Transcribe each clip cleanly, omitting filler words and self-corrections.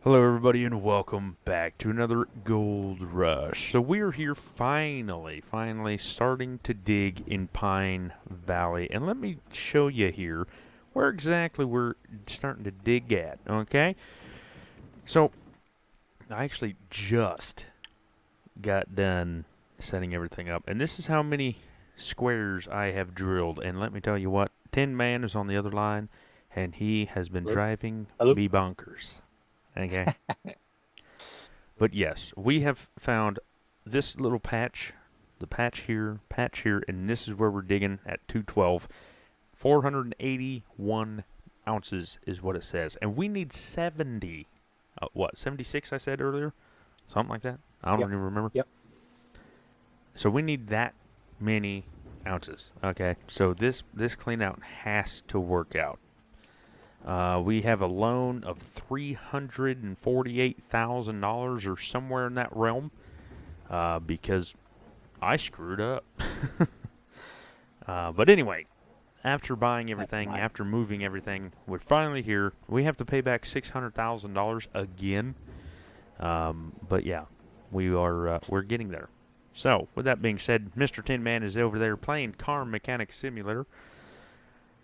Hello, everybody, and welcome back to another Gold Rush. So we're here finally starting to dig in Pine Valley, and let me show you here where exactly we're starting to dig at. Okay, so I actually just got done setting everything up, and this is how many squares I have drilled. And let me tell you what, Tin Man is on the other line, and he has been Hello? driving Hello? me bonkers. Okay. But yes, we have found this little patch, the patch here, and this is where we're digging at 212. 481 ounces is what it says. And we need 70, 76 I said earlier? Something like that. I don't Yep. even remember. Yep. So we need that many ounces. Okay, so this clean out has to work out. We have a loan of $348,000 or somewhere in that realm because I screwed up. But anyway, after buying That's everything, mine. after moving everything, we're finally here. We have to pay back $600,000 again. But yeah, we're getting there. So, with that being said, Mr. Tin Man is over there playing Car Mechanic Simulator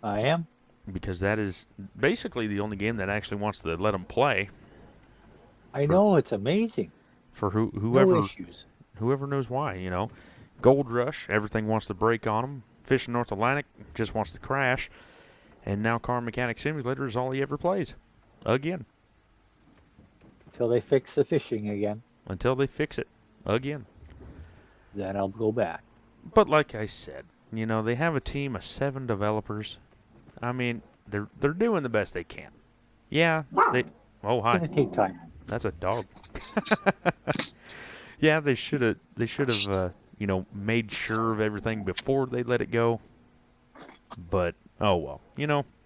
I am. because that is basically the only game that actually wants to let him play I for know it's amazing. No whoever issues. knows why. Gold Rush, everything wants to break on him. Fishing North Atlantic just wants to crash, and now Car Mechanic Simulator is all he ever plays, again, Till they fix the fishing again. until they fix it, again. Then I'll go back. But like I said, they have a team of 7 developers. I mean, they're doing the best they can. Yeah, they. Oh It's hi, gonna take time. that's a dog. Yeah, they should have made sure of everything before they let it go. But oh well,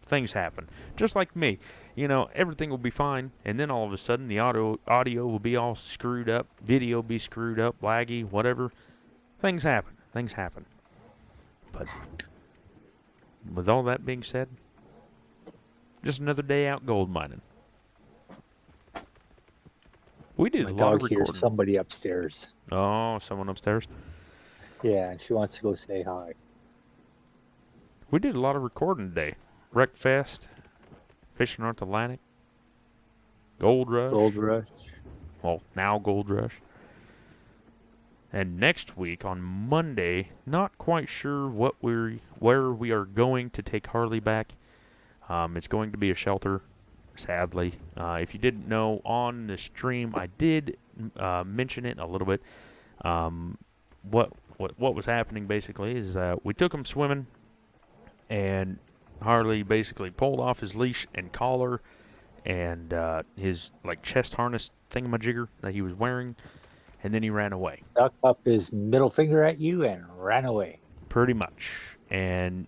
things happen. Just like me, everything will be fine, and then all of a sudden the audio will be all screwed up, video be screwed up, laggy, whatever. Things happen. Things happen. But with all that being said, just another day out gold mining. We did My a lot of dog hears recording. somebody upstairs. Oh, someone upstairs. Yeah, and she wants to go say hi. We did a lot of recording today. Wreckfest, Fishing North Atlantic, Gold Gold Rush. Rush. Well, now Gold Rush. And next week on Monday, not quite sure where we are going to take Harley back. It's going to be a shelter, sadly. If you didn't know, on the stream I did mention it a little bit. Um, what was happening basically is we took him swimming, and Harley basically pulled off his leash and collar and his like chest harness thingamajigger that he was wearing, and then he ran away. Stuck up his middle finger at you and ran away. Pretty much. And,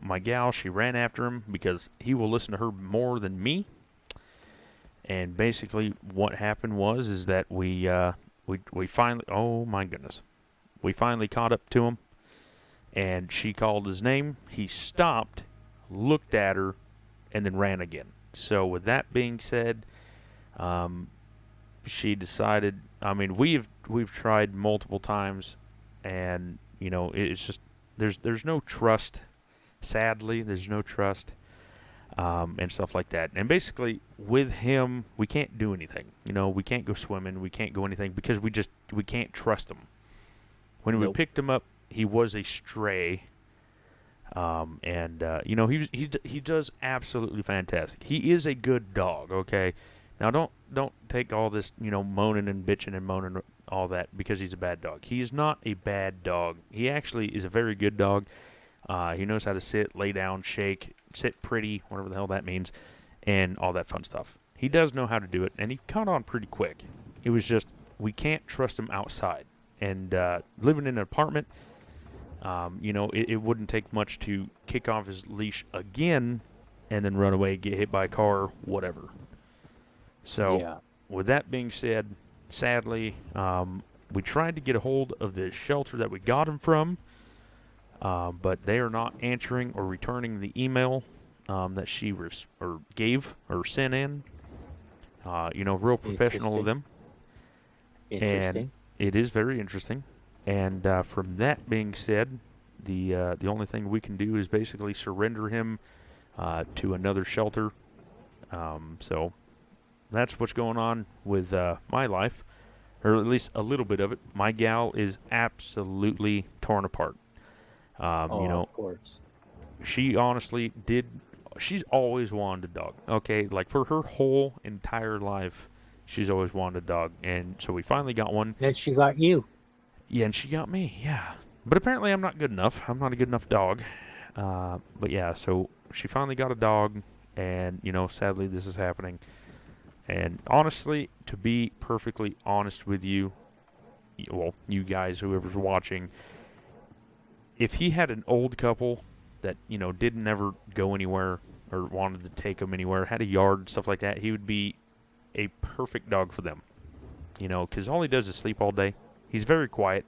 my gal, she ran after him because he will listen to her more than me. And basically, what happened was is that we finally, oh my goodness, we finally caught up to him, and she called his name. He stopped, looked at her, and then ran again. So with that being said, um, she decided. I mean, we've tried multiple times, and it's just there's no trust. Sadly, there's no trust, and stuff like that. And basically, with him, we can't do anything. We can't go swimming. We can't go anything because we can't trust him. When we Nope. picked him up, he was a stray. And he does absolutely fantastic. He is a good dog. Okay, now don't take all this moaning and bitching and moaning all that because he's a bad dog. He is not a bad dog. He actually is a very good dog. He knows how to sit, lay down, shake, sit pretty, whatever the hell that means, and all that fun stuff. He does know how to do it, and he caught on pretty quick. It was just we can't trust him outside. And living in an apartment, it wouldn't take much to kick off his leash again and then run away, get hit by a car, whatever. So, Yeah. with that being said, sadly, we tried to get a hold of the shelter that we got him from, but they are not answering or returning the email that she or gave or sent in. Real professional of Interesting. them, and Interesting. it is very interesting. And from that being said, the only thing we can do is basically surrender him to another shelter. So that's what's going on with my life, or at least a little bit of it. My gal is absolutely torn apart. Um, you Oh, know, of course. she honestly did. She's always wanted a dog. Okay, like for her whole entire life, she's always wanted a dog, and so we finally got one. Then she got you. Yeah, and she got me. Yeah, but apparently I'm not good enough. I'm not a good enough dog. But yeah, so she finally got a dog, and sadly this is happening. And honestly, to be perfectly honest with you, well, you guys, whoever's watching, if he had an old couple that didn't ever go anywhere or wanted to take him anywhere, had a yard, stuff like that, he would be a perfect dog for them. Because all he does is sleep all day. He's very quiet.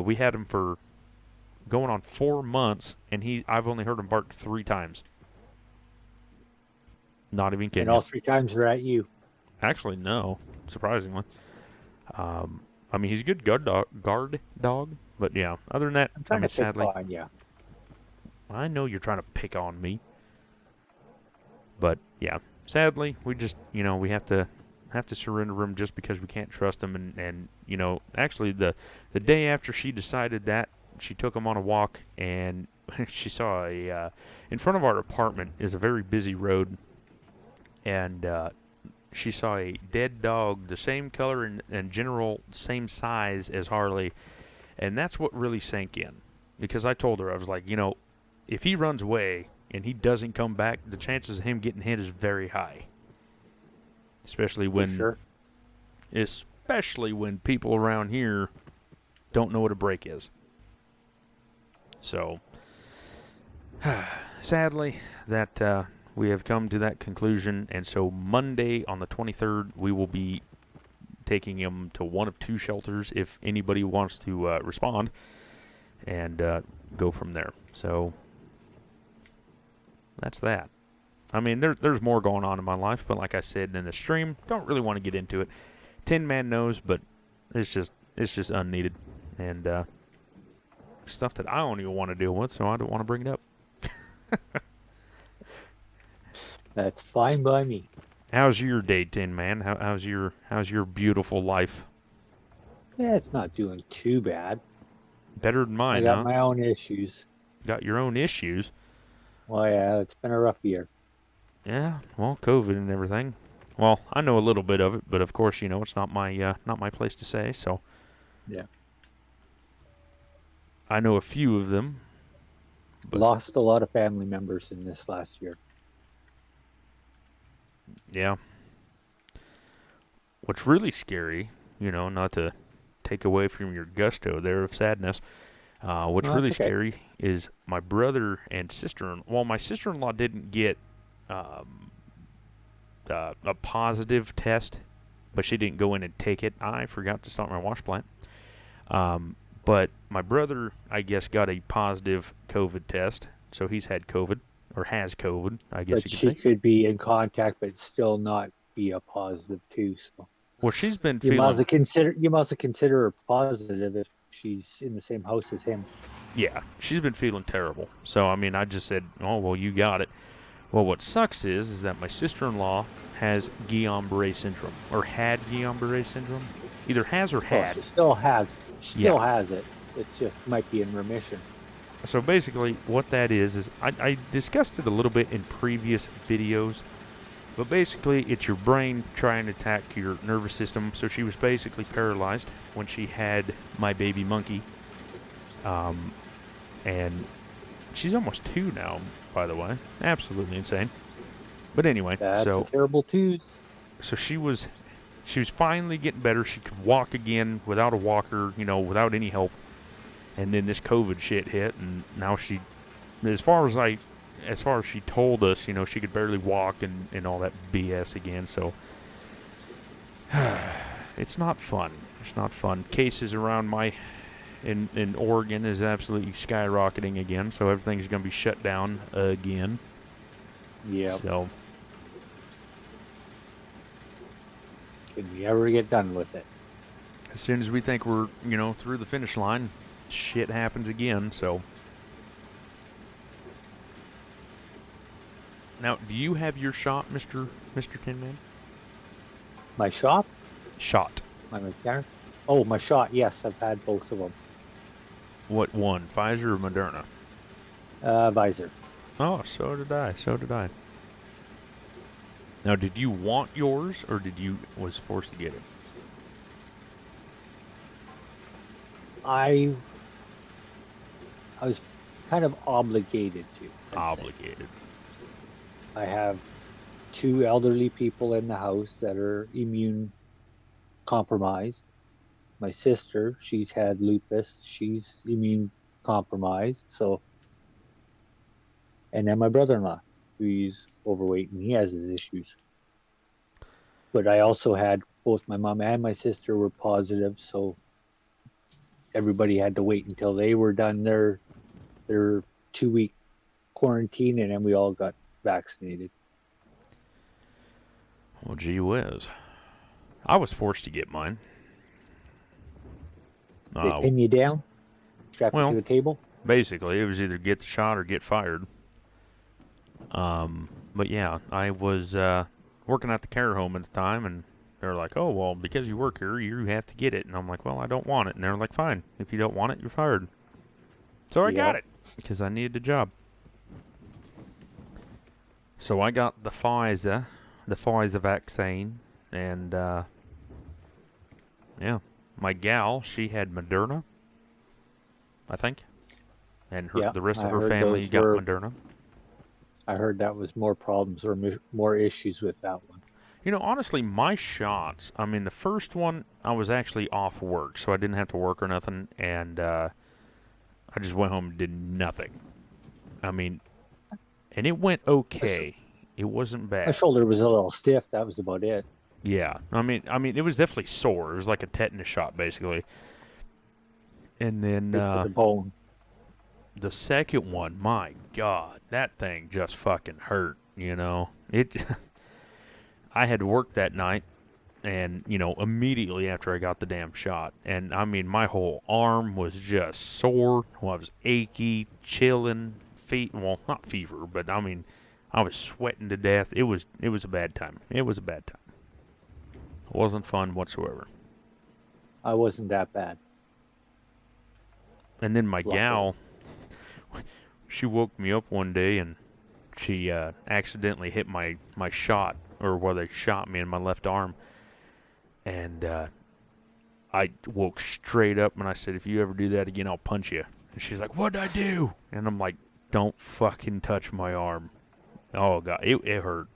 We had him for going on 4 months, and I've only heard him bark 3 times. Not even And kidding you. all 3 times they're at you. Actually, no, surprisingly. I mean, he's a good guard dog, but yeah. Other than that, I'm I trying mean, to pick sadly, on you. I know you're trying to pick on me, but yeah, sadly, we just we have to surrender him just because we can't trust him. And actually, the day after she decided that, she took him on a walk, and she saw in front of our apartment is a very busy road, and she saw a dead dog, the same color and general same size as Harley, and that's what really sank in. Because I told her, I was like, if he runs away and he doesn't come back, the chances of him getting hit is very high. Especially For when, sure. especially when people around here don't know what a break is. So, sadly, that we have come to that conclusion, and so Monday on the 23rd, we will be taking him to one of 2 shelters if anybody wants to respond, and go from there. So that's that. I mean, there's more going on in my life, but like I said in the stream, don't really want to get into it. Tin Man knows, but it's just unneeded, and stuff that I don't even want to deal with, so I don't want to bring it up. That's fine by me. How's your day, Tin Man? How's your beautiful life? Yeah, it's not doing too bad. Better than I mine, got huh? my own issues. Got your own issues. Well, yeah, it's been a rough year. Yeah, well, COVID and everything. Well, I know a little bit of it, but of course, it's not my place to say. So Yeah. I know a few of them. But Lost a lot of family members in this last year. yeah, what's really scary, not to take away from your gusto there of sadness. What's Well, really that's okay. scary is my brother and sister. Well, my sister-in-law didn't get um, a positive test, but she didn't go in and take it. I forgot to start my wash plant. Um, but my brother, I guess, got a positive COVID test, so he's had COVID, or has COVID, I guess But you could she say. could be in contact, but still not be a positive too. So Well, she's been feeling, you must consider her positive if she's in the same house as him. yeah, she's been feeling terrible. So, I mean, I just said, oh, well, you got it. Well, what sucks is that my sister-in-law has Guillain-Barré syndrome, or had Guillain-Barré syndrome. Either has or Well, had. she Yeah. still has it. It just might be in remission. So basically, what that is I discussed it a little bit in previous videos, but basically, it's your brain trying to attack your nervous system. So she was basically paralyzed when she had my baby monkey, um, and she's almost 2 now. By the way, absolutely insane. But anyway, That's a so terrible twos. she was finally getting better. She could walk again without a walker, without any help. And then this COVID shit hit, and now she, as far as she told us, she could barely walk and all that BS again. So it's not fun. It's not fun. Cases around in Oregon is absolutely skyrocketing again. So everything's going to be shut down again. Yeah. So Can we ever get done with it? As soon as we think we're, through the finish line, shit happens again. So now, do you have your shot, Mister Tin Man? My shop? Shot. My mechanic? Oh, my shot. Yes, I've had both of them. What one? Pfizer or Moderna? Visor. Oh, so did I. So did I. Now, did you want yours, or did you was forced to get it? I was kind of obligated to, I'd say. Obligated. I have two elderly people in the house that are immune compromised. My sister, she's had lupus, she's immune compromised. So, and then my brother-in-law, who's overweight and he has his issues. But I also had both my mom and my sister were positive, so everybody had to wait until they were done their 2 week quarantine, and then we all got vaccinated. Well, gee whiz. I was forced to get mine. They pin you down, strap you Well, to a table. basically, it was either get the shot or get fired. But yeah, I was working at the care home at the time, and they were like, "Oh, well, because you work here, you have to get it." And I'm like, "Well, I don't want it." And they were like, "Fine, if you don't want it, you're fired." So I got Yeah, it because I needed a job. So I got the Pfizer vaccine, and yeah, my gal, she had Moderna, I think, and yeah. the rest I of her heard family those got were. Moderna. I heard that was more problems or more issues with that one. Honestly, my shots, I mean, the first one, I was actually off work, so I didn't have to work or nothing, and I just went home and did nothing. I mean, and it went My, sh- okay. It wasn't my bad. shoulder was a little stiff. That was about it. Yeah, I mean, it was definitely sore. It was like a tetanus shot, basically. And then Right to the bone. the second one, my God, that thing just fucking hurt. It. I had work that night, and immediately after I got the damn shot, and I mean, my whole arm was just sore. Well, I was achy, chilling, feet. Well, not fever, but I mean, I was sweating to death. It was a bad time. It was a bad time. It wasn't fun whatsoever. I wasn't that bad, And then my luckily. gal, she woke me up one day, and she accidentally hit my shot, or where they shot me in my left arm, and I woke straight up and I said, "If you ever do that again, I'll punch you." And she's like, "What'd I do?" And I'm like, "Don't fucking touch my arm." Oh God, it hurt.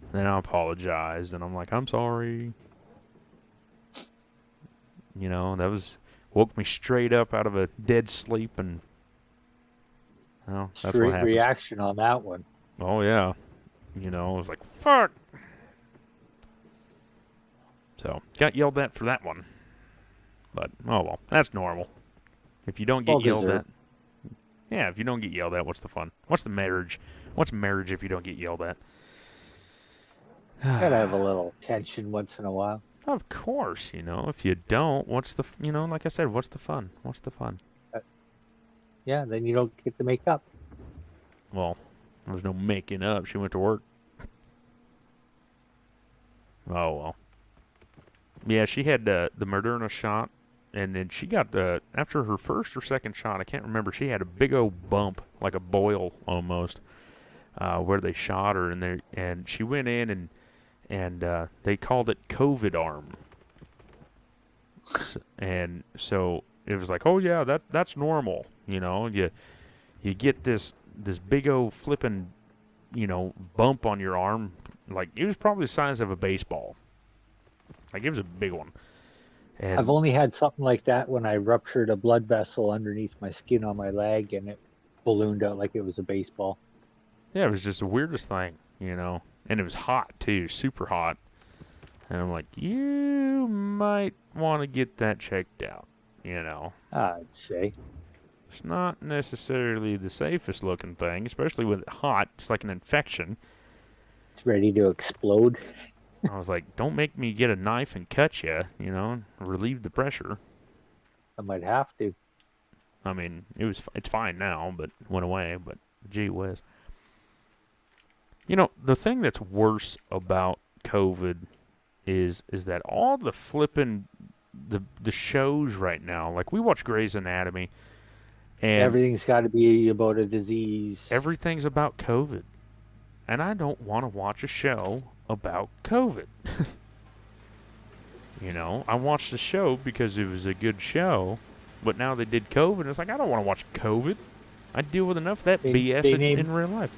And then I apologized, and I'm like, "I'm sorry." That woke me straight up out of a dead sleep, and that's what Straight happens. reaction on that one. Oh yeah, I was like, "Fuck." So got yelled at for that one, but oh well, that's normal. If you don't get Well yelled at, deserved. yeah, if you don't get yelled at, what's the fun? What's the marriage? What's marriage if you don't get yelled at? Gotta have a little tension once in a while. Of course, if you don't, like I said, what's the fun? What's the fun? But yeah, then you don't get to make up. Well, there was no making up. She went to work. Oh, well. Yeah, she had the Moderna shot, and then she got after her first or second shot, I can't remember, she had a big old bump, like a boil almost, where they shot her, and she went in, and they called it COVID arm. And so it was like, oh yeah, that's normal. You get this big old flipping, bump on your arm. Like, it was probably the size of a baseball. Like, it was a big one. I've And only had something like that when I ruptured a blood vessel underneath my skin on my leg, and it ballooned out like it was a baseball. yeah, it was just the weirdest thing. And it was hot too, super hot. And I'm like, you might want to get that checked out. I'd say. It's not necessarily the safest looking thing, especially with it hot. It's like an infection. It's ready to explode. I was like, don't make me get a knife and cut you, relieve the pressure. I might have to. I mean, it's fine now, but it went away. But gee whiz, the thing that's worse about COVID is that all the flipping the shows right now, like we watch Grey's Anatomy, and Everything's got to be about a disease. everything's about COVID, and I don't want to watch a show about COVID. I watched the show because it was a good show, but now they did COVID, and it's like I don't want to watch COVID. I deal with enough of that BS They in name real life.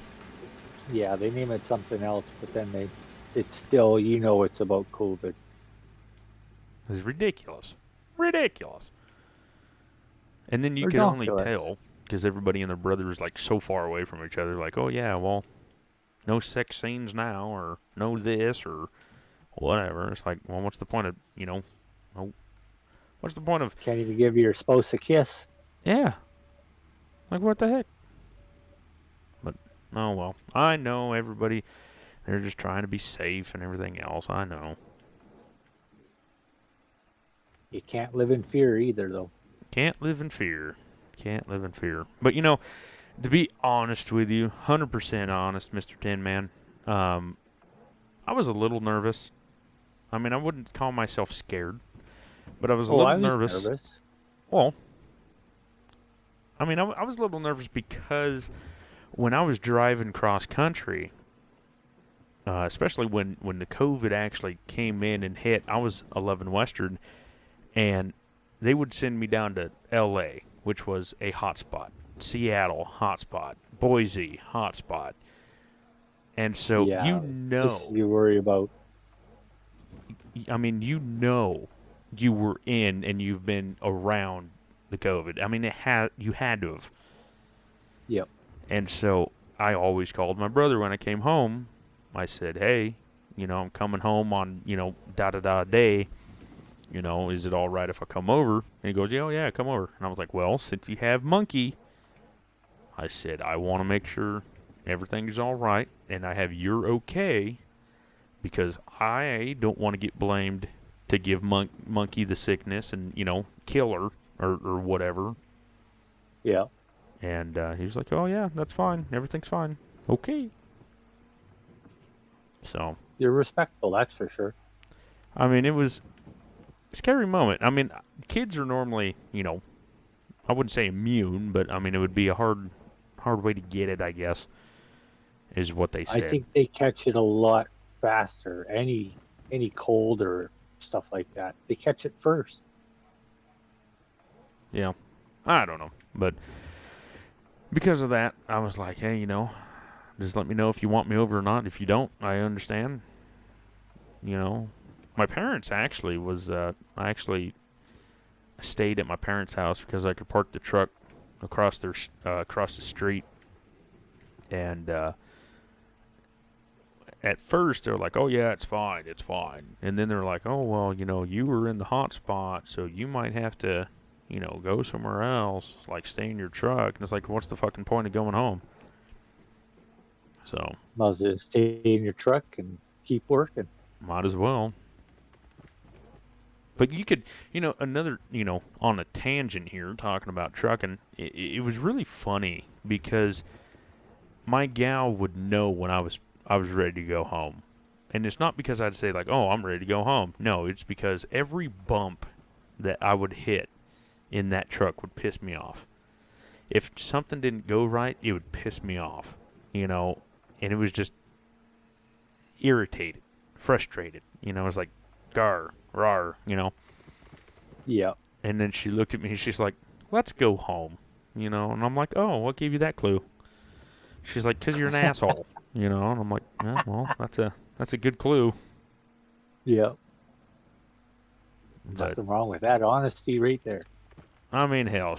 Yeah, they name it something else, but then it's still, it's about COVID. It's ridiculous, ridiculous. And then you could only Redonkulous. tell because everybody and their brother is like so far away from each other. Like, oh yeah, well, no sex scenes now, or no this, or whatever. It's like, well, what's the point of oh, what's the point of Can't even give your spouse a kiss. yeah? Like what the heck? But oh well, I know everybody. They're just trying to be safe and everything else. I know. You can't live in fear either, though. Can't live in fear. Can't live in fear. But to be honest with you, 100% honest, Mr. Tin Man, um, I was a little nervous. I mean, I wouldn't call myself scared, but I was a Oh, little I was nervous. nervous. Well, I mean, I was a little nervous because when I was driving cross country, especially when the COVID actually came in and hit, I was 11 Western, and they would send me down to L.A., which was a hotspot, Seattle, hotspot, Boise, hotspot. And so Yeah, this you worry about. I mean, you were in and you've been around the COVID. I mean, you had to have. Yep. And so I always called my brother when I came home. I said, hey, I'm coming home on, da da da day. Is it all right if I come over? And he goes, yeah, oh, yeah, come over. And I was like, well, since you have Monkey, I said, I want to make sure everything's all right and I have your okay because I don't want to get blamed to give Monkey the sickness and, kill her or whatever. Yeah. And he was like, oh, yeah, that's fine. Everything's fine. Okay. So, You're respectful, that's for sure. I mean, it was a scary moment. I mean, kids are normally, I wouldn't say immune, but I mean, it would be a hard way to get it, I guess, is what they I said. think they catch it a lot faster. Any cold or stuff like that, they catch it first. Yeah. I don't know. But because of that, I was like, hey, just let me know if you want me over or not. If you don't, I understand. My parents actually I actually stayed at my parents' house because I could park the truck across the street. And at first they were like, oh yeah, it's fine. And then they're like, oh well, you were in the hot spot, so you might have to, go somewhere else, like stay in your truck. And it's like, what's the fucking point of going home? So Might as well stay in your truck and keep working. might as well. But you could, another, on a tangent here, talking about trucking, it was really funny because my gal would know when I was ready to go home. And it's not because I'd say like, "Oh, I'm ready to go home." No, it's because every bump that I would hit in that truck would piss me off. If something didn't go right, it would piss me off, and it was just irritated, frustrated. It's like, gar, rar. Yeah. And then she looked at me and she's like, "Let's go home," and I'm like, "Oh, what gave you that clue?" She's like, "'Cause you're an asshole," and I'm like, "Yeah, well, that's a good clue." Yeah. But Nothing wrong with that. Honesty right there. I mean, hell,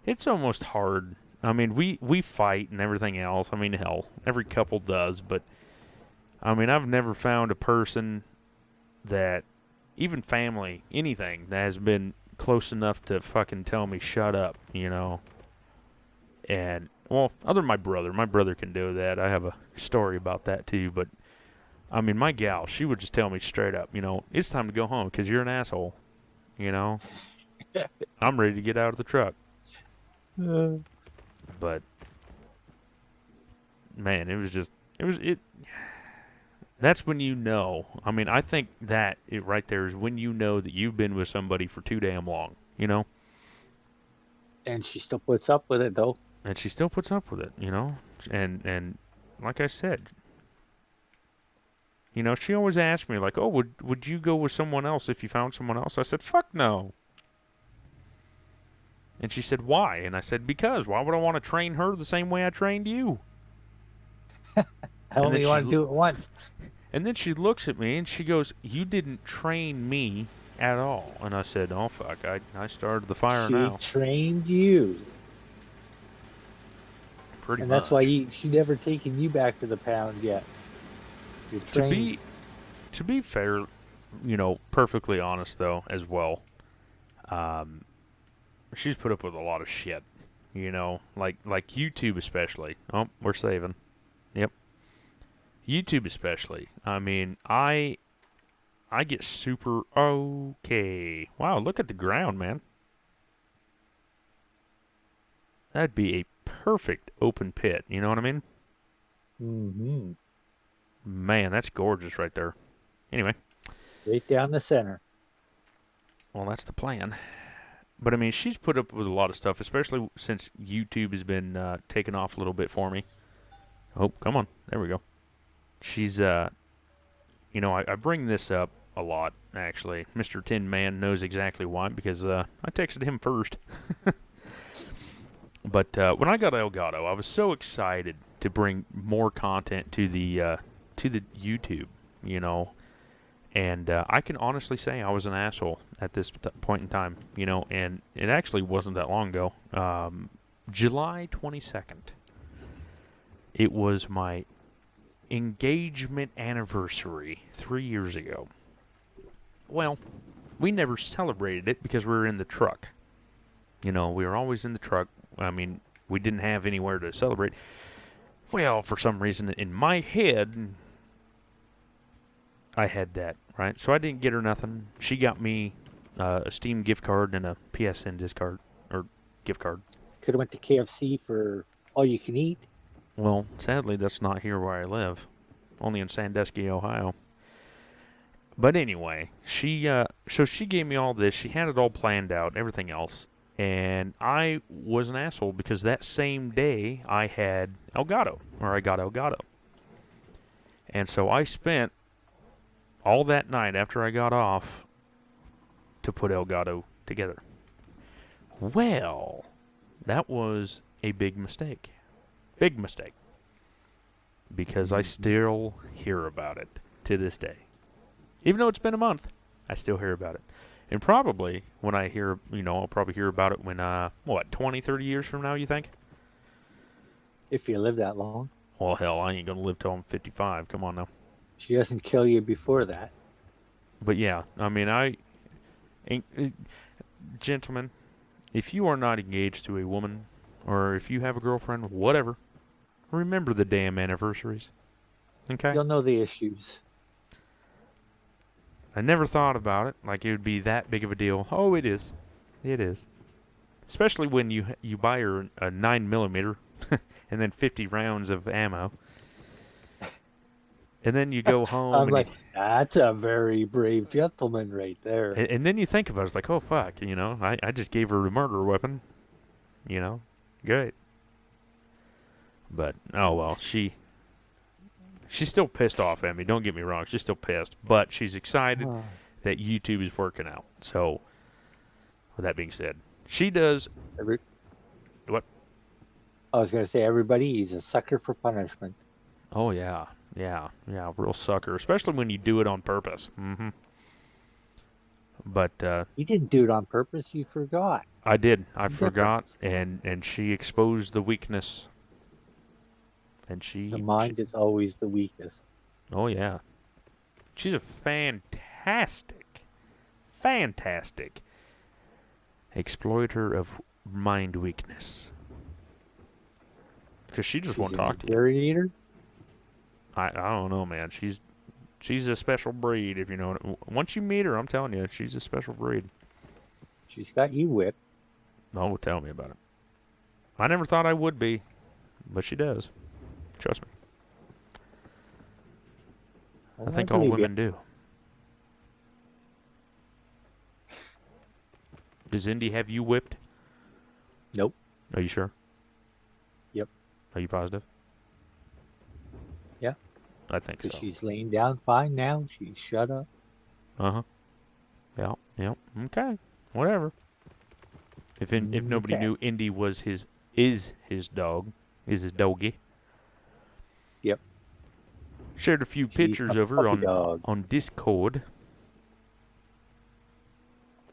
it's almost hard. I mean, we fight and everything else. I mean, hell, every couple does, but I mean, I've never found a person that, even family, anything, that has been close enough to fucking tell me shut up. And well, other than my brother can do that. I have a story about that too, but I mean, my gal, she would just tell me straight up, it's time to go home because you're an asshole. You know, I'm ready to get out of the truck. Uh, But man, it. That's when you know. I mean, I think that it right there is when you know that you've been with somebody for too damn long. and she still puts up with it though. And she still puts up with it. And like I said, she always asked me like, "Oh, would you go with someone else if you found someone else?" I said, "Fuck no." And she said, "Why?" And I said, "Because why would I want to train her the same way I trained you?" I And then only she want to do it once. and then she looks at me and she goes, "You didn't train me at all." And I said, "Oh fuck, I started the fire She now." trained you, Pretty and that's why much. she never taken you back to the pound yet. You're To trained. be to be fair, perfectly honest though as well, um, she's put up with a lot of shit. Like YouTube especially. Oh, we're saving. Yep. YouTube especially. I mean, I get super okay. Wow, look at the ground, man. That'd be a perfect open pit. You know what I mean? Hmm. Man, that's gorgeous right there. Anyway, Right down the center. well, that's the plan. But I mean, she's put up with a lot of stuff, especially since YouTube has been taking off a little bit for me. Oh, come on. There we go. She's, I bring this up a lot, actually. Mr. Tin Man knows exactly why, because I texted him first. But when I got Elgato, I was so excited to bring more content to the YouTube, you know. And I can honestly say I was an asshole at this point in time, and it actually wasn't that long ago. July 22nd, it was my engagement anniversary 3 years ago. Well, we never celebrated it because we were in the truck. We were always in the truck. I mean, we didn't have anywhere to celebrate. Well, for some reason in my head, I had that, right? So I didn't get her nothing. She got me a Steam gift card and a PSN discard or gift card. Could have went to KFC for all you can eat. Well, sadly, that's not here where I live. Only in Sandusky, Ohio. But anyway, so she gave me all this. She had it all planned out, everything else. And I was an asshole because that same day I had Elgato, or I got Elgato. And so I spent all that night after I got off to put Elgato together. Well, that was a big mistake. Big mistake. Because I Mhm. still hear about it to this day. Even though it's been a month, I still hear about it. And probably when I hear, I'll probably hear about it when, 20, 30 years from now, you think? If you live that long, Well, hell, I ain't going to live till I'm 55. Come on now. she doesn't kill you before that. But yeah, I mean, gentlemen, if you are not engaged to a woman, or if you have a girlfriend, whatever, remember the damn anniversaries. Okay? You'll know the issues. I never thought about it like it would be that big of a deal. Oh, it is. It is. Especially when you buy her a 9 millimeter and then 50 rounds of ammo, and then you go home I'm like, that's a very brave gentleman right there. and then you think about it. It's like, oh fuck, I just gave her a murder weapon. You know, great. But oh well, she's still pissed off at me. Don't get me wrong, she's still pissed, but she's excited that YouTube is working out. So, with that being said, she does Every, what? I was going to say, everybody, he's a sucker for punishment. Oh yeah, yeah, yeah, real sucker, especially when you do it on purpose. Mm-hmm. But He didn't do it on purpose. You forgot. I did. I It's a forgot, difference. and she exposed the weakness, and The she mind is always the weakest. oh yeah, she's a fantastic exploiter of mind weakness. Because she just She's won't an talk to you. infuriator. I don't know, man. She's She's a special breed, if you know it. Once you meet her, I'm telling you, she's a special breed. She's got you whipped. Oh, tell me about it. I never thought I would be, but she does. Trust me. I Oh, I think all believe you. women do. Does Indy have you whipped? Nope. Are you sure? Yep. Are you positive? Yeah. I think Because so. she's laying down fine now. She's shut up. Uh-huh. Yeah. Yep. Okay. Whatever. If nobody Okay. knew, Indy is his dog, is his doggy. Yep. Shared a few She's pictures my of her puppy on dog. on Discord.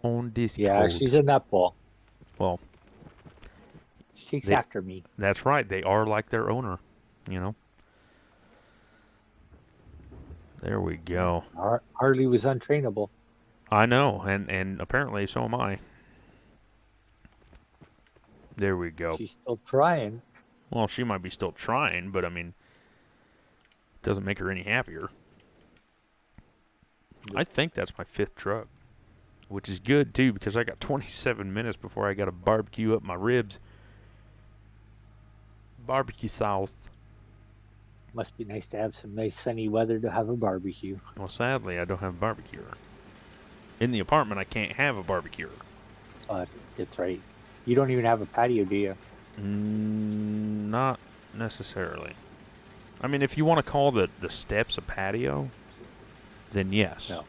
On Yeah, Discord. she's a nutball. Well, She takes they after me. that's right. They are like their owner. You know. There we Yeah. go. Harley was untrainable. I know, and apparently so am I. There we go. She's still trying. Well, she might be still trying, but I mean, it doesn't make her any happier. I think that's my 5th truck, which is good too because I got 27 minutes before I got to barbecue up my ribs. Barbecue sauce. Must be nice to have some nice sunny weather to have a barbecue. Well, sadly, I don't have a barbecue. In the apartment, I can't have a barbecue. That's right. You don't even have a patio, do you? Not necessarily. I mean, if you want to call the steps a patio, then yes. No.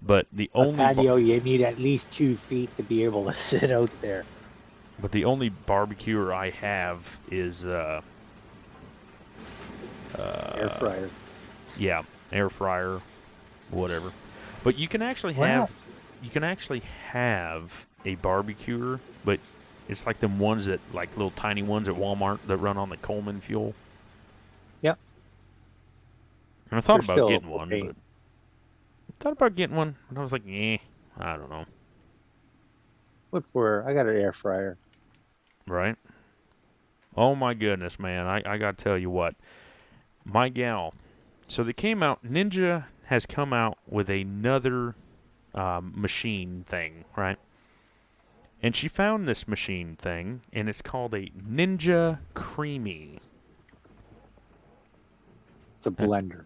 But the A only patio, you need at least 2 feet to be able to sit out there. but the only barbecuer I have is Air fryer. yeah, air fryer, whatever. But you can actually Why have not? a barbecuer, but it's like them ones that like little tiny ones at Walmart that run on the Coleman fuel. Yep. And I thought They're about still getting one, propane. but I was like, I don't know, What for? I got an air fryer. right? Oh my goodness, man! I gotta tell you what, my gal. So they came out. Ninja has come out with another machine thing, right? And she found this machine thing, and it's called a Ninja Creamy. It's a Uh, blender.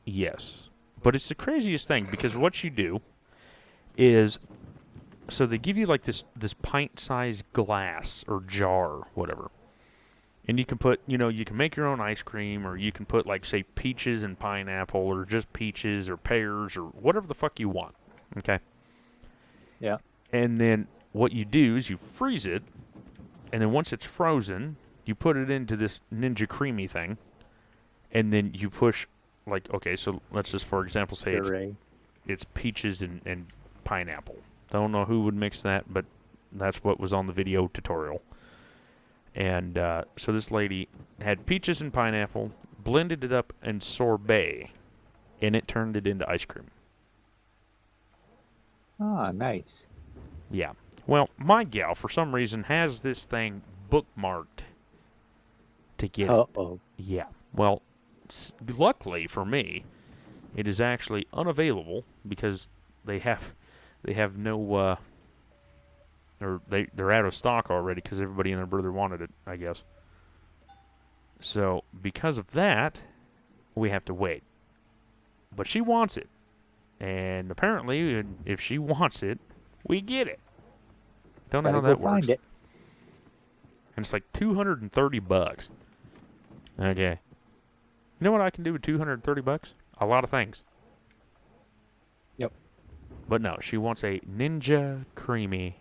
yes. But it's the craziest thing because what you do is so they give you like this pint-sized glass or jar, whatever. And you can put, you can make your own ice cream or you can put like say peaches and pineapple or just peaches or pears or whatever the fuck you want. Okay? Yeah. And then what you do is you freeze it, and then once it's frozen, you put it into this Ninja Creamy thing, and then you push, like, okay, so let's just, for example, say Puree. it's peaches and pineapple. Don't know who would mix that, but that's what was on the video tutorial. And so this lady had peaches and pineapple, blended it up in sorbet, and it turned it into ice cream. Ah, nice. Yeah. Well, my gal, for some reason, has this thing bookmarked to get it. Uh-oh. Yeah. Well, luckily for me, it is actually unavailable because they have no or they're out of stock already because everybody and their brother wanted it, I guess. So because of that, we have to wait. But she wants it, and apparently, if she wants it, we get it. Don't know Gotta how go that works. find it. And it's like $230. Okay. You know what I can do with $230? A lot of things. Yep. But no, she wants a Ninja Creamy.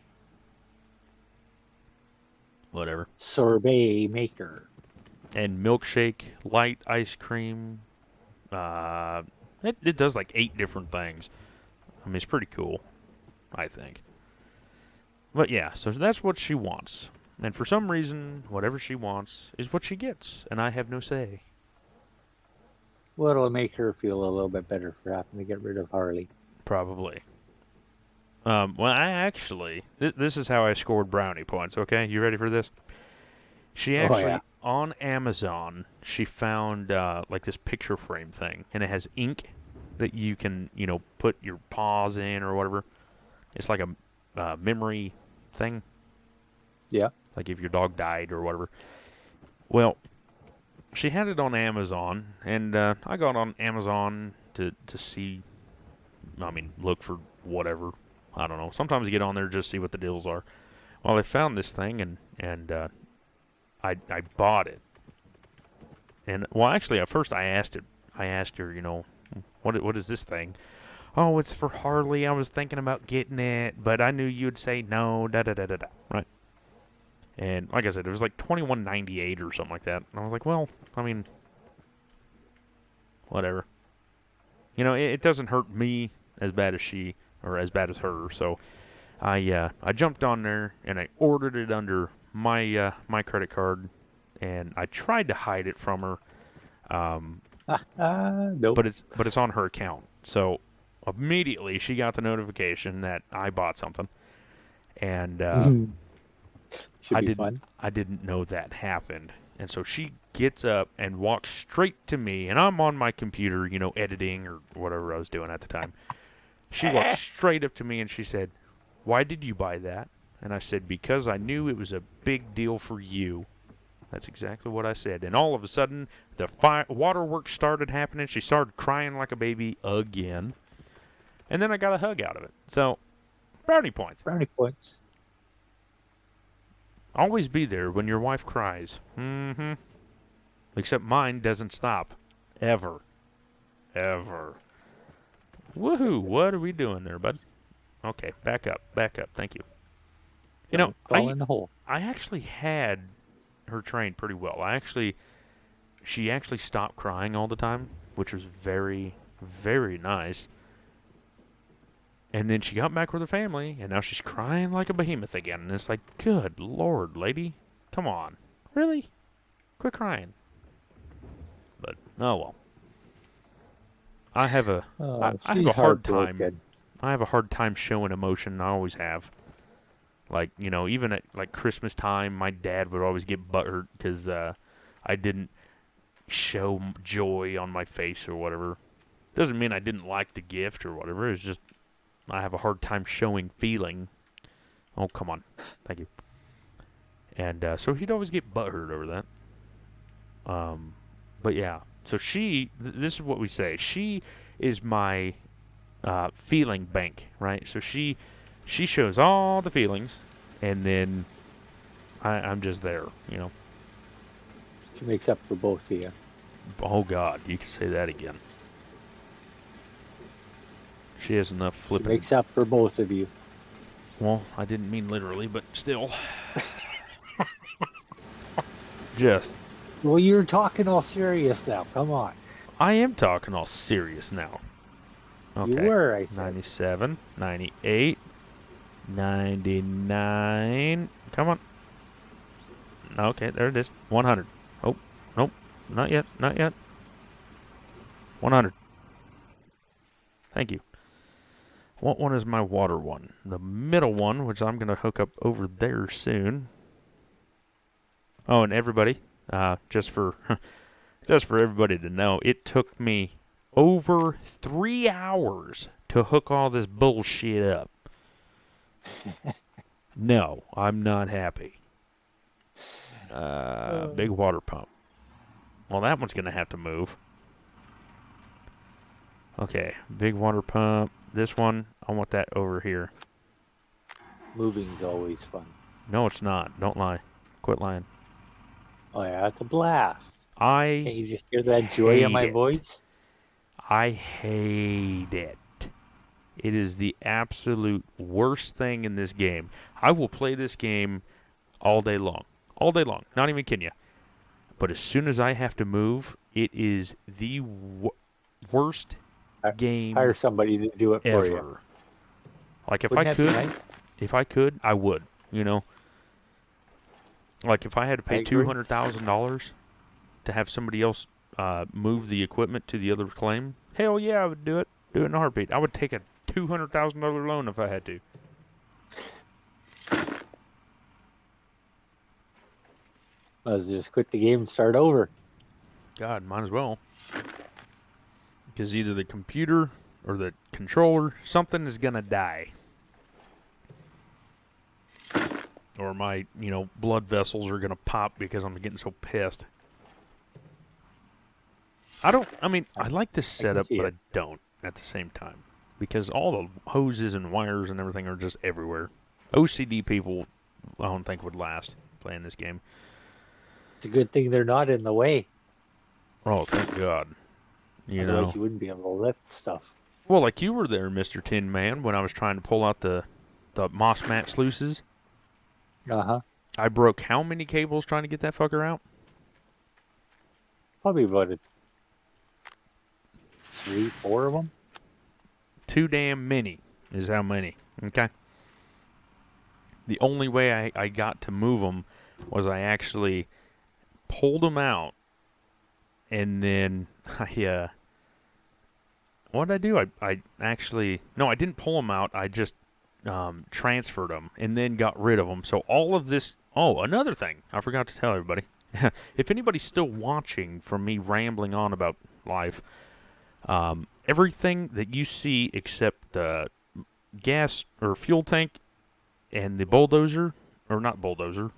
Whatever. Sorbet maker. And milkshake, light ice cream. It does like 8 different things. I mean, it's pretty cool, I think. But yeah, so that's what she wants. And for some reason, whatever she wants is what she gets. And I have no say. Well, it'll make her feel a little bit better for having to get rid of Harley. Probably. Well, I actually, this is how I scored brownie points, okay? You ready for this? She Oh, actually, yeah. on Amazon, she found like this picture frame thing, and it has ink that you can, put your paws in or whatever. It's like a memory thing, Yeah. like if your dog died or whatever. Well, she had it on Amazon, and I got on Amazon to see. I mean, look for whatever. I don't know. Sometimes you get on there just see what the deals are. Well, I found this thing, and I bought it. And well, actually, at first I asked it. I asked her, what is this thing? Oh, it's for Harley. I was thinking about getting it, but I knew you'd say no. Da da da da da. Right. And like I said, it was like $21.98 or something like that. And I was like, well, I mean, whatever. It doesn't hurt me as bad as she or as bad as her. So I jumped on there and I ordered it under my credit card, and I tried to hide it from her. Nope. But it's on her account. So immediately she got the notification that I bought something, and Should be fun. I didn't know that happened. And so she gets up and walks straight to me, and I'm on my computer, editing or whatever I was doing at the time. She walked straight up to me and she said, "Why did you buy that?" And I said, "Because I knew it was a big deal for you." That's exactly what I said. And all of a sudden, the waterworks started happening. She started crying like a baby again. And then I got a hug out of it. So, brownie points. Brownie points. Always be there when your wife cries. Mm-hmm. Except mine doesn't stop. Ever. Ever. Woohoo. What are we doing there, bud? Okay, back up. Back up. Thank you. Don't fall in the hole. I actually had her trained pretty well. She actually stopped crying all the time, which was very, very nice. And then she got back with her family, and now she's crying like a behemoth again. And it's like, good Lord, lady, come on, really, quit crying. But oh well. I have a I have a hard time. I have a hard time showing emotion. I always have. Like, even at like Christmas time, my dad would always get butthurt because I didn't show joy on my face or whatever. Doesn't mean I didn't like the gift or whatever. It's just I have a hard time showing feeling. Oh, come on. Thank you. And so he'd always get butthurt over that. But yeah. So this is what we say. She is my feeling bank, right? So she shows all the feelings, and then I'm just there, She makes up for both of you. Oh, God, you can say that again. She has enough flipping. She makes up for both of you. Well, I didn't mean literally, but still. Just. Well, you're talking all serious now. Come on. I am talking all serious now. Okay. You were, I said. 97, 98, 99. Come on. Okay, there it is. 100. Oh, nope. Not yet. Not yet. 100. Thank you. What one is my water one? The middle one, which I'm going to hook up over there soon. Oh, and everybody, just for everybody to know, it took me over 3 hours to hook all this bullshit up. No, I'm not happy. Big water pump. Well, that one's going to have to move. Okay, big water pump. This one, I want that over here. Moving's always fun. No, it's not. Don't lie. Quit lying. Oh, yeah, it's a blast. Can't you just hear that joy in my voice? I hate it. It is the absolute worst thing in this game. I will play this game all day long. All day long. Not even kidding you. But as soon as I have to move, it is the worst game hire somebody to do it ever. For you. Like Nice? If I could, I would. Like if I had to pay $200,000 to have somebody else move the equipment to the other claim, hell yeah, I would do it. Do it in a heartbeat. I would take a $200,000 loan if I had to. Let's just quit the game and start over. God, might as well. Because either the computer or the controller, something is gonna die. Or my, blood vessels are gonna pop because I'm getting so pissed. I I, like this I can setup, see but it. I don't at the same time. Because all the hoses and wires and everything are just everywhere. OCD people, I don't think, would last playing this game. It's a good thing they're not in the way. Oh, thank God. You Otherwise, know. you wouldn't be able to lift stuff. Well, like you were there, Mr. Tin Man, when I was trying to pull out the moss mat sluices. Uh-huh. I broke how many cables trying to get that fucker out? Probably about a three, four of them. Too damn many is how many. Okay. The only way I got to move them was I actually pulled them out, and then what did I do? I actually no, I didn't pull them out. I just transferred them and then got rid of them. So all of this. Oh, another thing I forgot to tell everybody. If anybody's still watching from me rambling on about life, everything that you see except the gas or fuel tank and the bulldozer, or not bulldozer,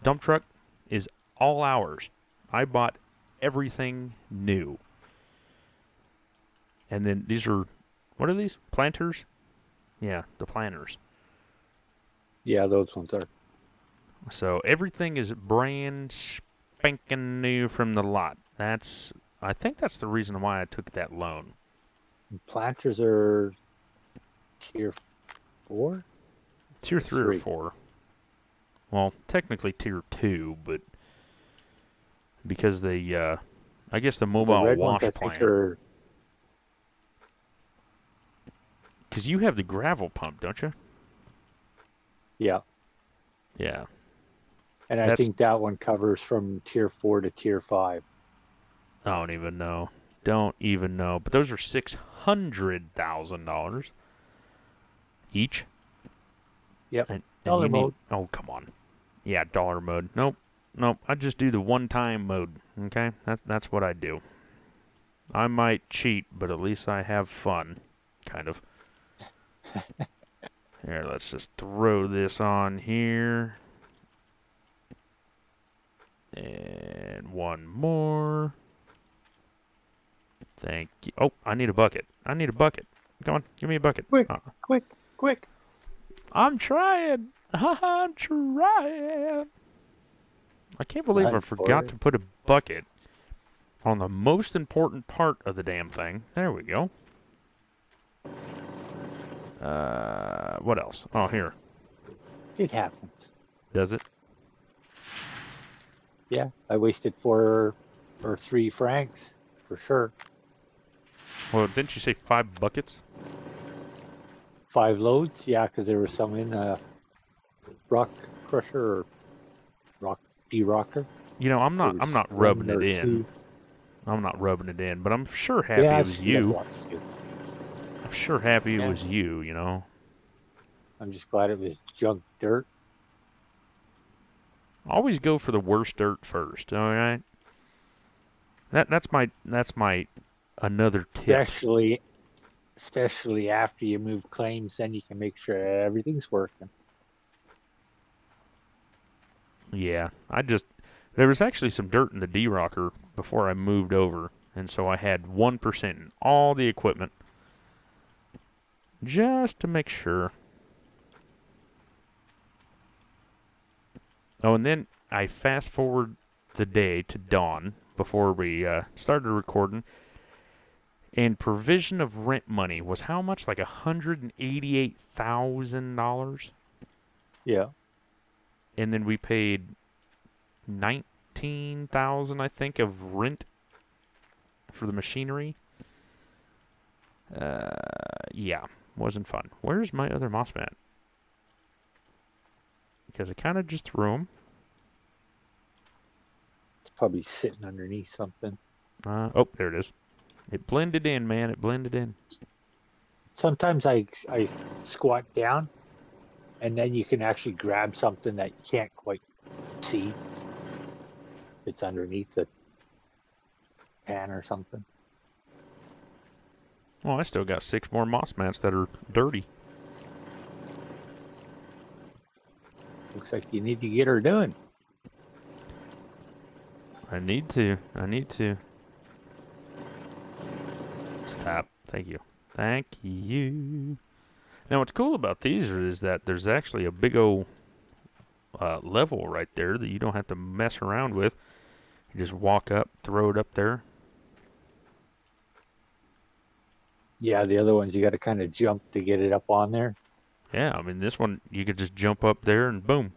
dump truck, is all ours. I bought everything new. And then these are, what are these? Planters? Yeah, the planters. Yeah, those ones are. So everything is brand spanking new from the lot. I think that's the reason why I took that loan. Planters are tier four Tier or 3 or three. 4. Well, technically tier 2, but because I guess the The mobile red ones, wash I think, plant. are, Because you have the gravel pump, don't you? yeah. Yeah. And I That's, think that one covers from tier four to tier five. I don't even know. Don't even know. But those are $600,000 each. Yep. And Dollar you need, mode. oh, come on. Yeah, dollar mode. Nope. Nope. I just do the one time mode. Okay? That's what I do. I might cheat, but at least I have fun. Kind of. Here, let's just throw this on here. And one more. Thank you. Oh, I need a bucket. I need a bucket. Come on, give me a bucket. Quick, quick, quick. I'm trying. I'm trying. I can't believe I Run, forgot to put Forrest. a bucket on the most important part of the damn thing. There we go. What else? Oh, here. It happens. Does it? Yeah, I wasted 4 or 3 francs for sure. Well, didn't you say 5 buckets? 5 loads, yeah, because there was some in a rock crusher or rock de-rocker. You know, I'm There not. I'm was not rubbing one it or in. two. I'm not rubbing it in, but I'm sure happy Yeah, it I've was seen it you. once too. I'm sure happy it Yeah, was you. You know. I'm just glad it was junk dirt. Always go for the worst dirt first. All right. That's my another tip. Especially after you move claims, then you can make sure everything's working. Yeah, there was actually some dirt in the D rocker before I moved over, and so I had 1% in all the equipment just to make sure. Oh, and then I fast forward the day to dawn before we started recording, and provision of rent money was how much? Like $188,000, Yeah. and then we paid 19,000, I think, of rent for the machinery. Yeah, wasn't fun. Where's my other moss mat? Because I kind of just threw them. It's probably sitting underneath something. Oh, there it is. It blended in, man. It blended in. Sometimes I squat down and then you can actually grab something that you can't quite see. It's underneath the pan or something. Well, I still got 6 more moss mats that are dirty. Looks like you need to get her doing. I need to. I need to. Stop. Thank you. Thank you. Now, what's cool about these is that there's actually a big old level right there that you don't have to mess around with. You just walk up, throw it up there. Yeah, the other ones you got to kind of jump to get it up on there. Yeah, I mean, this one, you could just jump up there and boom.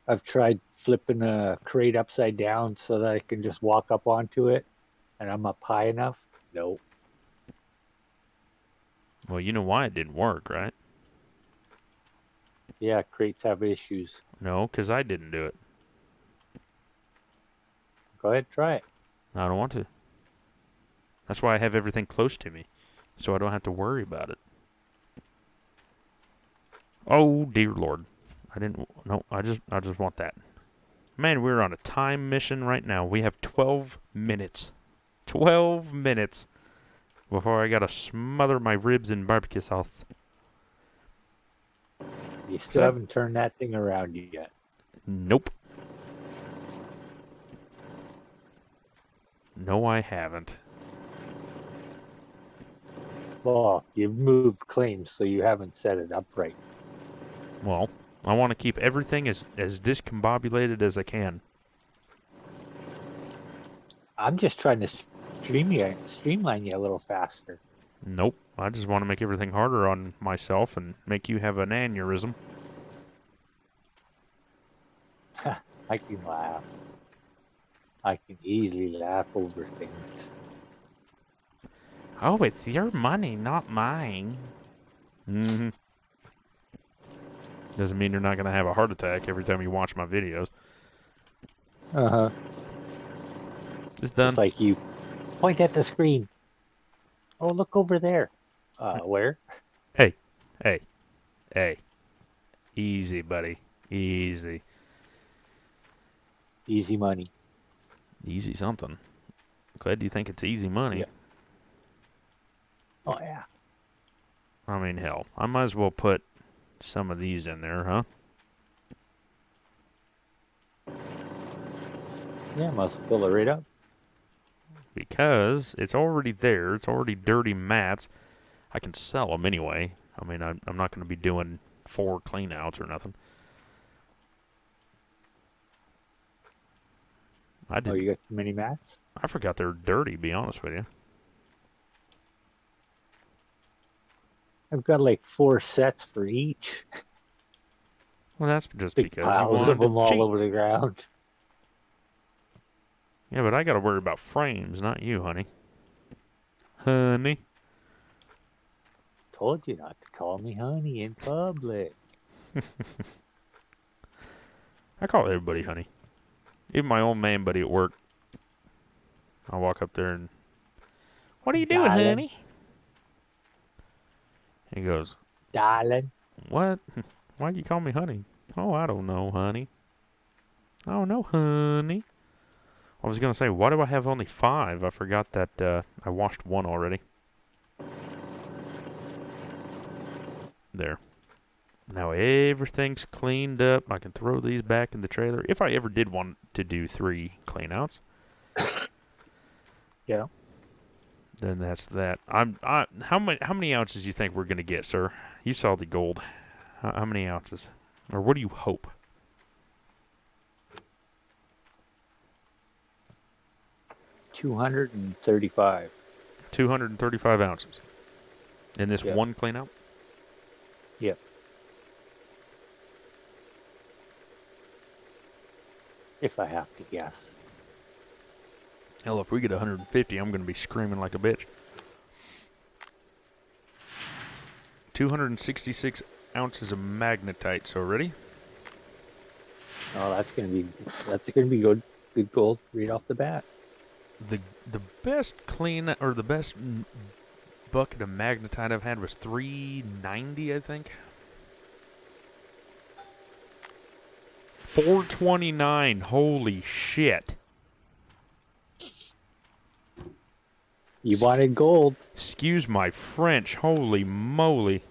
I've tried flipping a crate upside down so that I can just walk up onto it and I'm up high enough. No. Well, you know why it didn't work, right? Yeah, crates have issues. No, because I didn't do it. Go ahead, try it. I don't want to. That's why I have everything close to me, so I don't have to worry about it. Oh, dear Lord. I didn't... No, I just want that. Man, we're on a time mission right now. We have 12 minutes. 12 minutes before I gotta smother my ribs in barbecue sauce. You still haven't turned that thing around yet. Nope. No, I haven't. Well, you've moved claims, so you haven't set it up right. Well, I want to keep everything as discombobulated as I can. I'm just trying to streamline you a little faster. Nope. I just want to make everything harder on myself and make you have an aneurysm. I can laugh. I can easily laugh over things. Oh, it's your money, not mine. Mm-hmm. Doesn't mean you're not going to have a heart attack every time you watch my videos. Uh-huh. It's done. Just like you point at the screen. Oh, look over there. Where? Hey. Easy, buddy. Easy. Easy money. Easy something. Glad you think it's easy money. Yep. Oh, yeah. I mean, hell, I might as well put some of these in there, huh? Yeah, must fill it right up. Because it's already there. It's already dirty mats. I can sell them anyway. I mean, I'm not going to be doing 4 cleanouts or nothing. Oh, you got too many mats? I forgot they're dirty, to be honest with you. I've got like 4 sets for each. Well, that's just Big because you piles wanted of them to all cheat. over the ground. Yeah, but I got to worry about frames, not you, honey. Honey. Told you not to call me honey in public. I call everybody honey. Even my old man buddy at work. I walk up there and, what are you doing, Darling. honey? He goes, Darling. what? Why'd you call me honey? Oh, I don't know, honey. I don't know, honey. I was going to say, why do I have only 5? I forgot that I washed 1 already. There. Now everything's cleaned up. I can throw these back in the trailer. If I ever did want to do 3 cleanouts. Yeah. Then that's that. How many ounces do you think we're going to get, sir? You saw the gold. How many ounces? Or what do you hope? 235. 235 ounces. In this Yep. one cleanout? Yep. If I have to guess. Hell, if we get 150, I'm going to be screaming like a bitch. 266 ounces of magnetite. So ready? Oh, that's gonna be good. Good gold right off the bat. The best clean or the best bucket of magnetite I've had was 390, I think. 429. Holy shit. You wanted gold. Excuse my French. Holy moly.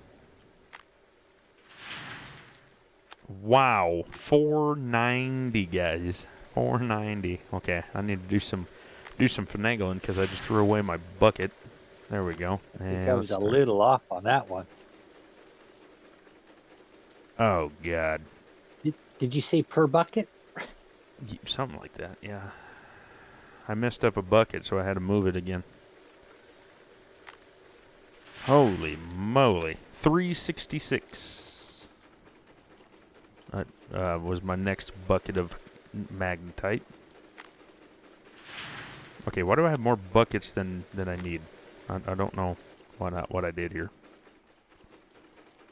Wow. 490, guys. 490. Okay, I need to do some finagling because I just threw away my bucket. There we go. I think I And was a little off on that one. Oh, God. Did you say per bucket? Something like that, yeah. I messed up a bucket, so I had to move it again. Holy moly. 366. That was my next bucket of magnetite. Okay, why do I have more buckets than I need? I don't know what I did here.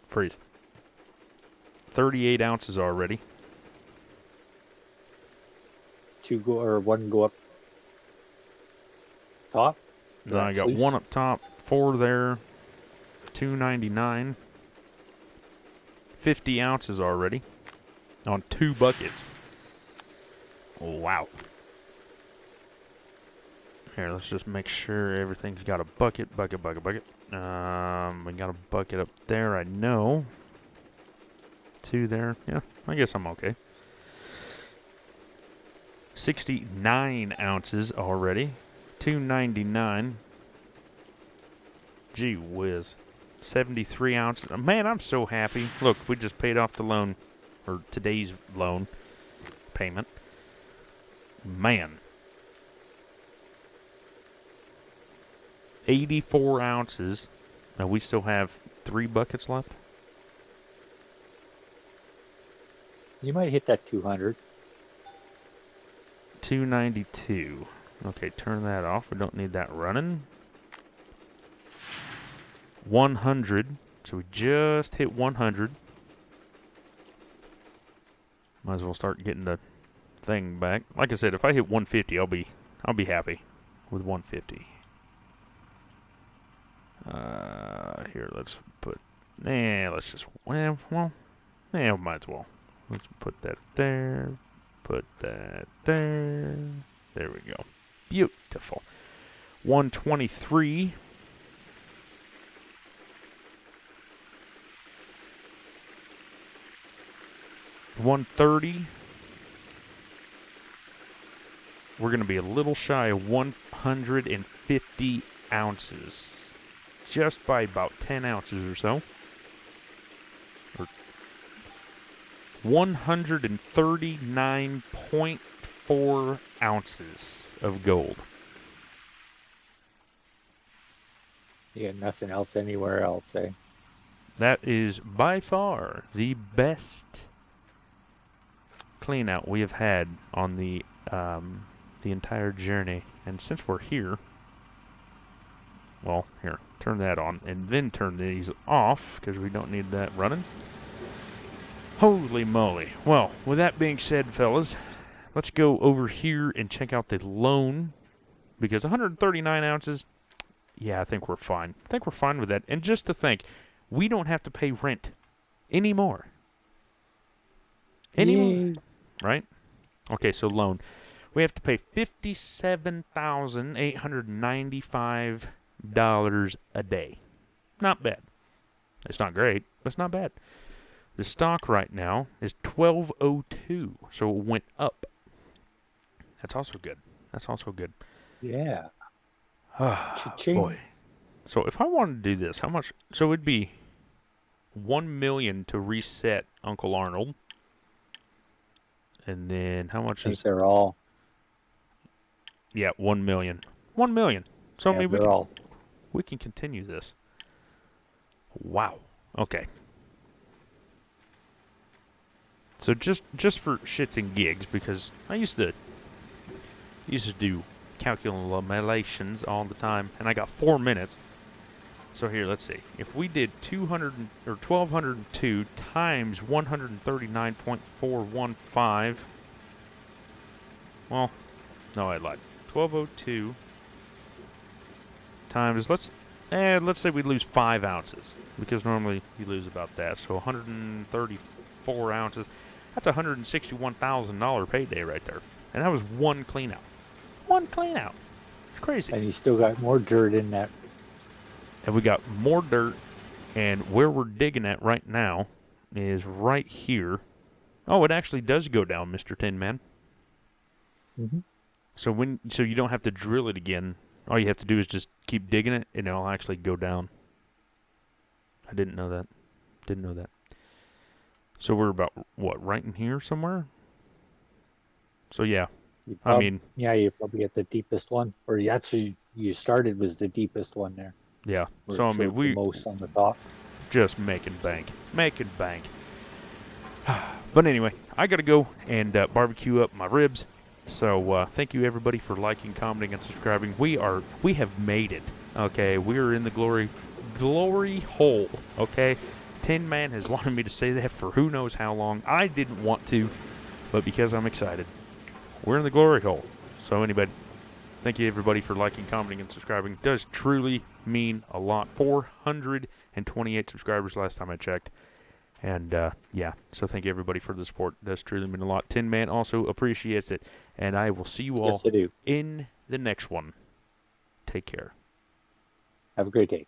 Freeze. 38 ounces already. One go up top? Then I got one up top, 4 there, 299. 50 ounces already on 2 buckets. Wow. Here, let's just make sure everything's got a bucket. We got a bucket up there, I know. 2 there. Yeah, I guess I'm okay. 69 ounces already. 299. Gee whiz. 73 ounces. Man, I'm so happy. Look, we just paid off the loan, or today's loan payment. Man. 84 ounces. Now we still have 3 buckets left. You might hit that 200. 292. Okay, turn that off. We don't need that running. 100. So we just hit 100. Might as well start getting the thing back. Like I said, if I hit 150, I'll be happy with 150. Here, let's put. Let's just. Might as well. Let's put that there. Put that there. There we go. Beautiful. 123. $130. We're going to be a little shy of 150 ounces. Just by about 10 ounces or so. 139.4 ounces of gold. You got nothing else anywhere else, eh? That is by far the best clean out we have had on the entire journey. And since we're here, well, here, turn that on and then turn these off because we don't need that running. Holy moly. Well, with that being said, fellas, let's go over here and check out the loan because 139 ounces, yeah, I think we're fine. I think we're fine with that. And just to think, we don't have to pay rent anymore. Anymore. Right? Okay, so loan. We have to pay $57,895 a day. Not bad. It's not great, but it's not bad. The stock right now is 1202, so it went up. That's also good. Yeah. Boy. So if I wanted to do this, how much? So it'd be $1 million to reset Uncle Arnold. And then how much is? They're all. Yeah, 1 million. 1 million. So Yeah, maybe all. we can continue this. Wow. Okay. So just for shits and gigs, because I used to do calculations all the time, and I got 4 minutes. So here, let's see. If we did 1202 times 139.415. Well, no, I lied. 1202 times let's say we lose 5 ounces because normally you lose about that. So 134 ounces. That's a $161,000 payday right there. And that was one clean out. One clean out. It's crazy. And you still got more dirt in that. And we got more dirt. And where we're digging at right now is right here. Oh, it actually does go down, Mr. Tin Man. Hmm. So you don't have to drill it again. All you have to do is just keep digging it, and it'll actually go down. I didn't know that. Didn't know that. So we're about what, right in here somewhere? So yeah, I mean, Yeah, you probably get the deepest one, or that's where you started was the deepest one there, yeah. where So it I mean, showed the we most on the top. just making bank, making bank. But anyway, I gotta go and barbecue up my ribs. So thank you everybody for liking, commenting, and subscribing. We have made it. Okay, we're in the glory hole. Okay, Tin Man has wanted me to say that for who knows how long. I didn't want to, but because I'm excited, we're in the glory hole. So anyway, thank you everybody for liking, commenting, and subscribing. It does truly mean a lot. 428 subscribers last time I checked. And yeah, so thank you everybody for the support. It does truly mean a lot. Tin Man also appreciates it. And I will see you Yes, all I do. in the next one. Take care. Have a great day.